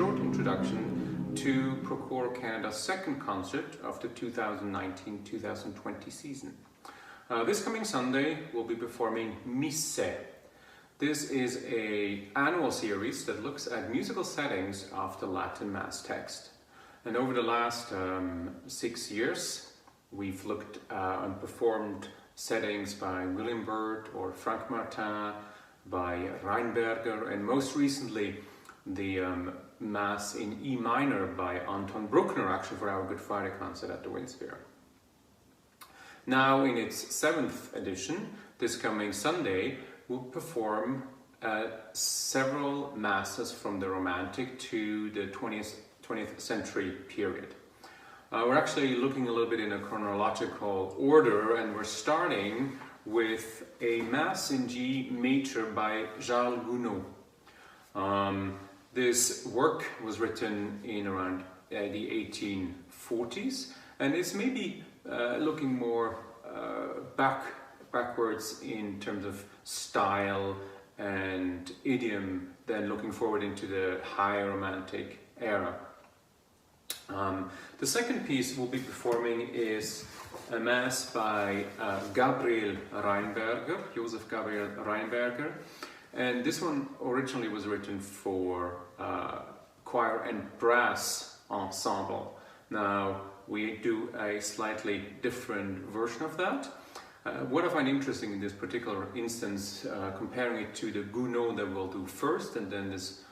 short introduction to Pro Coro Canada's second concert of the 2019-2020 season. This coming Sunday we'll be performing Missae. This is an annual series that looks at musical settings of the Latin Mass text. And over the last 6 years we've looked and performed settings by William Byrd or Frank Martin, by Rheinberger, and most recently the Mass in E minor by Anton Bruckner, actually for our Good Friday concert at the Winsphere. Now in its 7th edition, this coming Sunday, we'll perform several Masses from the Romantic to the 20th century period. We're actually looking a little bit in a chronological order, and we're starting with a Mass in G major by Jeremy Spurgeon. This work was written in around the 1840s, and it's maybe looking more backwards in terms of style and idiom than looking forward into the high Romantic era. The second piece we'll be performing is a Mass by Joseph Gabriel Rheinberger, and this one originally was written for choir and brass ensemble. Now we do a slightly different version of that. What I find interesting in this particular instance, comparing it to the Gounod that we'll do first and then this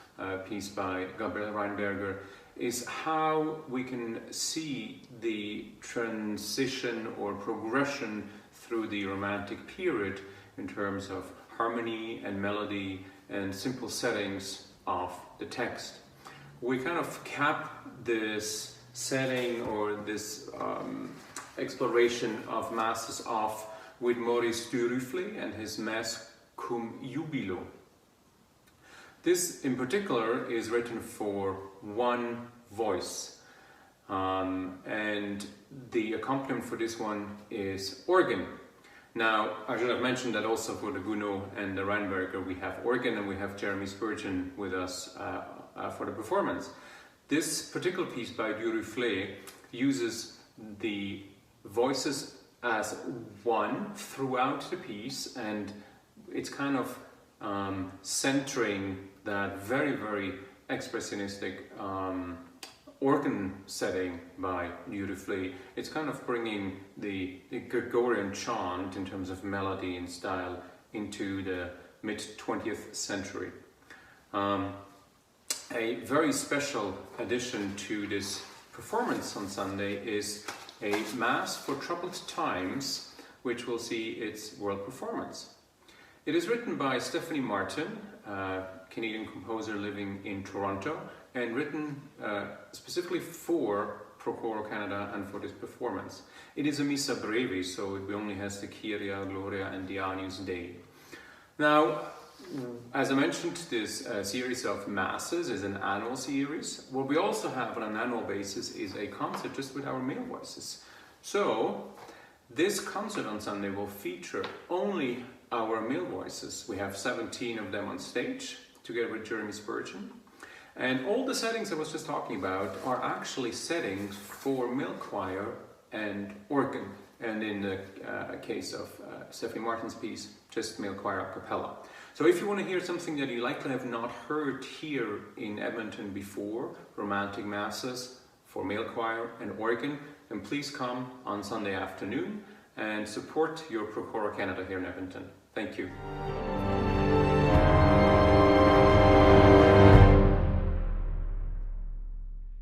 piece by Gabriel Rheinberger, is how we can see the transition or progression through the Romantic period in terms of harmony and melody and simple settings of the text. We kind of cap this setting or this exploration of Masses off with Maurice Duruflé and his Missa Cum Jubilo. This in particular is written for one voice, and the accompaniment for this one is organ. Now I should have mentioned that also for the Gounod and the Rheinberger we have organ, and we have Jeremy Spurgeon with us for the performance. This particular piece by Duruflé uses the voices as one throughout the piece, and it's kind of centering that very, very expressionistic organ setting by Duruflé. It's kind of bringing the Gregorian chant in terms of melody and style into the mid-20th century. A very special addition to this performance on Sunday is a Mass for Troubled Times, which will see its world performance. It is written by Stephanie Martin, a Canadian composer living in Toronto, and written specifically for Pro Coro Canada and for this performance. It is a Missa breve, so it only has the Kyrie, Gloria and the Agnus Dei. Now, as I mentioned, this series of Masses is an annual series. What we also have on an annual basis is a concert just with our male voices. So, this concert on Sunday will feature only our male voices. We have 17 of them on stage, together with Jeremy Spurgeon. And all the settings I was just talking about are actually settings for male choir and organ. And in the case of Stephanie Martin's piece, just male choir a cappella. So if you want to hear something that you likely have not heard here in Edmonton before, Romantic Masses for male choir and organ, then please come on Sunday afternoon and support your Pro Coro Canada here in Edmonton. Thank you.